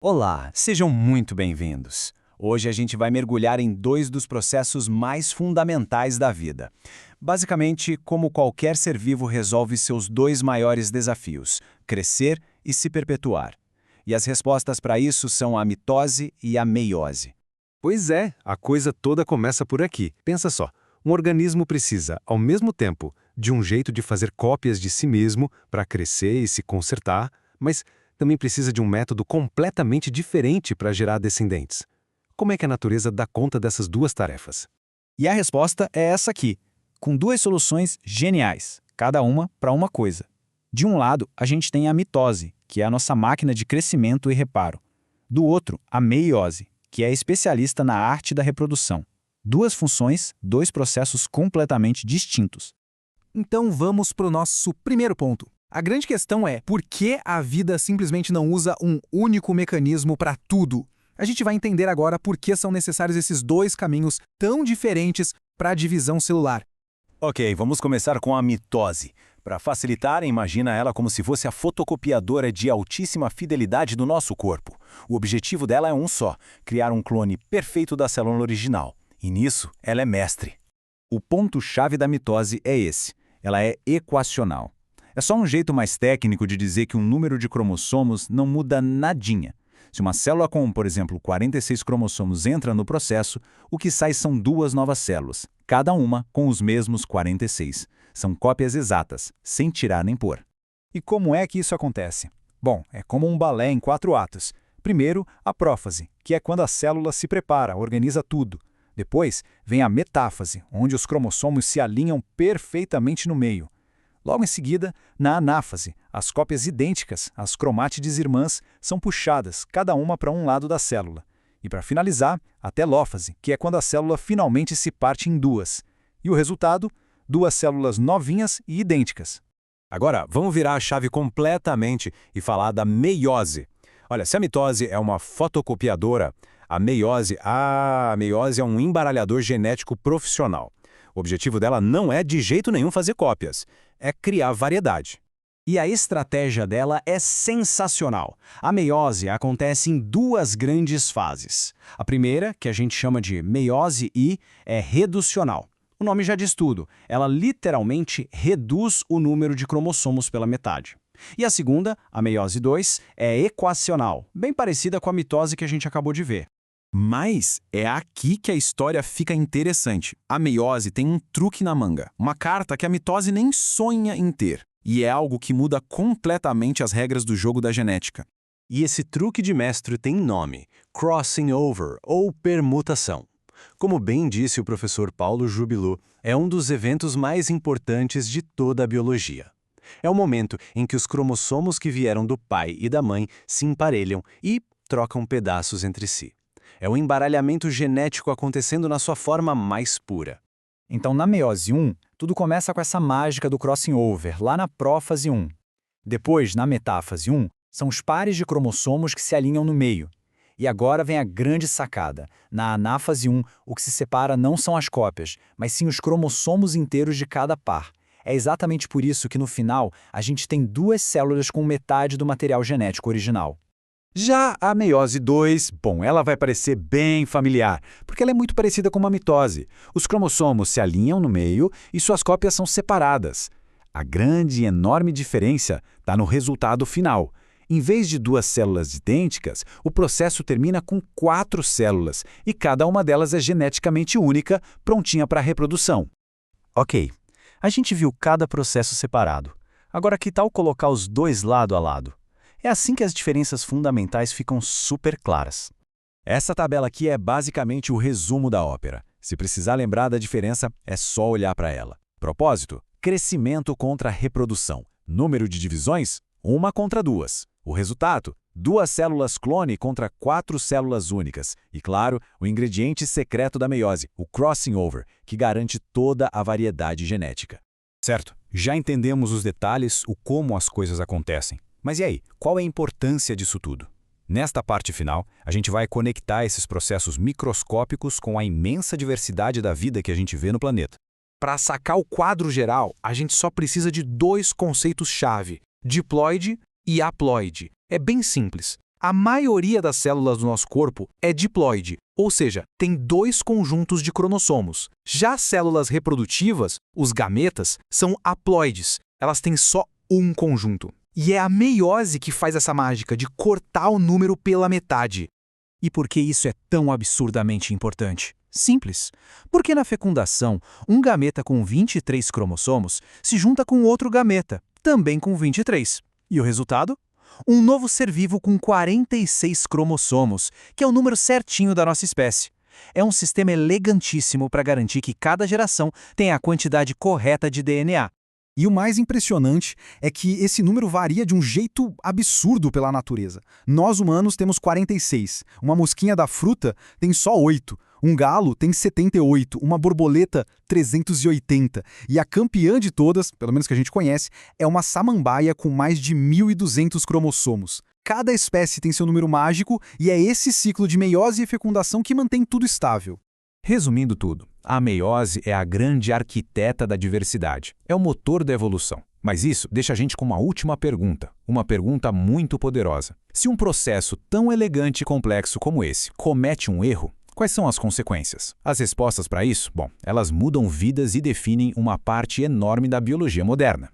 Olá, sejam muito bem-vindos. Hoje a gente vai mergulhar em dois dos processos mais fundamentais da vida. Basicamente, como qualquer ser vivo resolve seus dois maiores desafios, crescer e se perpetuar. E as respostas para isso são a mitose e a meiose. Pois é, a coisa toda começa por aqui. Pensa só, um organismo precisa, ao mesmo tempo, de um jeito de fazer cópias de si mesmo para crescer e se consertar, mas também precisa de um método completamente diferente para gerar descendentes. Como é que a natureza dá conta dessas duas tarefas? E a resposta é essa aqui, com duas soluções geniais, cada uma para uma coisa. De um lado, a gente tem a mitose, que é a nossa máquina de crescimento e reparo. Do outro, a meiose, que é especialista na arte da reprodução. Duas funções, dois processos completamente distintos. Então vamos para o nosso primeiro ponto. A grande questão é por que a vida simplesmente não usa um único mecanismo para tudo? A gente vai entender agora por que são necessários esses dois caminhos tão diferentes para a divisão celular. Ok, vamos começar com a mitose. Para facilitar, imagina ela como se fosse a fotocopiadora de altíssima fidelidade do nosso corpo. O objetivo dela é um só: criar um clone perfeito da célula original. E nisso, ela é mestre. O ponto-chave da mitose é esse. Ela é equacional. É só um jeito mais técnico de dizer que um número de cromossomos não muda nadinha. Se uma célula com, por exemplo, 46 cromossomos entra no processo, o que sai são duas novas células, cada uma com os mesmos 46. São cópias exatas, sem tirar nem pôr. E como é que isso acontece? Bom, é como um balé em 4 atos. Primeiro, a prófase, que é quando a célula se prepara, organiza tudo. Depois, vem a metáfase, onde os cromossomos se alinham perfeitamente no meio. Logo em seguida, na anáfase, as cópias idênticas, as cromátides irmãs, são puxadas, cada uma para um lado da célula. E para finalizar, a telófase, que é quando a célula finalmente se parte em duas. E o resultado? Duas células novinhas e idênticas. Agora, vamos virar a chave completamente e falar da meiose. Olha, se a mitose é uma fotocopiadora, a meiose é um embaralhador genético profissional. O objetivo dela não é de jeito nenhum fazer cópias, é criar variedade. E a estratégia dela é sensacional. A meiose acontece em duas grandes fases. A primeira, que a gente chama de meiose I, é reducional. O nome já diz tudo, ela literalmente reduz o número de cromossomos pela metade. E a segunda, a meiose 2, é equacional, bem parecida com a mitose que a gente acabou de ver. Mas é aqui que a história fica interessante. A meiose tem um truque na manga, uma carta que a mitose nem sonha em ter. E é algo que muda completamente as regras do jogo da genética. E esse truque de mestre tem nome: crossing over, ou permutação. Como bem disse o professor Paulo Jubilu, é um dos eventos mais importantes de toda a biologia. É o momento em que os cromossomos que vieram do pai e da mãe se emparelham e trocam pedaços entre si. É o embaralhamento genético acontecendo na sua forma mais pura. Então, na meiose 1, tudo começa com essa mágica do crossing over, lá na prófase 1. Depois, na metáfase 1, são os pares de cromossomos que se alinham no meio. E agora vem a grande sacada. Na anáfase 1, o que se separa não são as cópias, mas sim os cromossomos inteiros de cada par. É exatamente por isso que, no final, a gente tem duas células com metade do material genético original. Já a meiose 2, bom, ela vai parecer bem familiar, porque ela é muito parecida com uma mitose. Os cromossomos se alinham no meio e suas cópias são separadas. A grande e enorme diferença está no resultado final. Em vez de duas células idênticas, o processo termina com 4 células, e cada uma delas é geneticamente única, prontinha para a reprodução. Ok, a gente viu cada processo separado. Agora, que tal colocar os dois lado a lado? É assim que as diferenças fundamentais ficam super claras. Essa tabela aqui é basicamente o resumo da ópera. Se precisar lembrar da diferença, é só olhar para ela. Propósito: crescimento contra reprodução. Número de divisões? 1 contra 2. O resultado? 2 células clone contra 4 células únicas. E, claro, o ingrediente secreto da meiose, o crossing over, que garante toda a variedade genética. Certo, já entendemos os detalhes, o como as coisas acontecem. Mas e aí, qual é a importância disso tudo? Nesta parte final, a gente vai conectar esses processos microscópicos com a imensa diversidade da vida que a gente vê no planeta. Para sacar o quadro geral, a gente só precisa de dois conceitos-chave: diploide e haploide. É bem simples. A maioria das células do nosso corpo é diploide, ou seja, tem 2 conjuntos de cromossomos. Já as células reprodutivas, os gametas, são haploides. Elas têm só um conjunto. E é a meiose que faz essa mágica de cortar o número pela metade. E por que isso é tão absurdamente importante? Simples. Porque na fecundação, um gameta com 23 cromossomos se junta com outro gameta, também com 23. E o resultado? Um novo ser vivo com 46 cromossomos, que é o número certinho da nossa espécie. É um sistema elegantíssimo para garantir que cada geração tenha a quantidade correta de DNA. E o mais impressionante é que esse número varia de um jeito absurdo pela natureza. Nós humanos temos 46, uma mosquinha da fruta tem só 8, um galo tem 78, uma borboleta 380, e a campeã de todas, pelo menos que a gente conhece, é uma samambaia com mais de 1.200 cromossomos. Cada espécie tem seu número mágico e é esse ciclo de meiose e fecundação que mantém tudo estável. Resumindo tudo, a meiose é a grande arquiteta da diversidade. É o motor da evolução. Mas isso deixa a gente com uma última pergunta, uma pergunta muito poderosa. Se um processo tão elegante e complexo como esse comete um erro, quais são as consequências? As respostas para isso? Bom, elas mudam vidas e definem uma parte enorme da biologia moderna.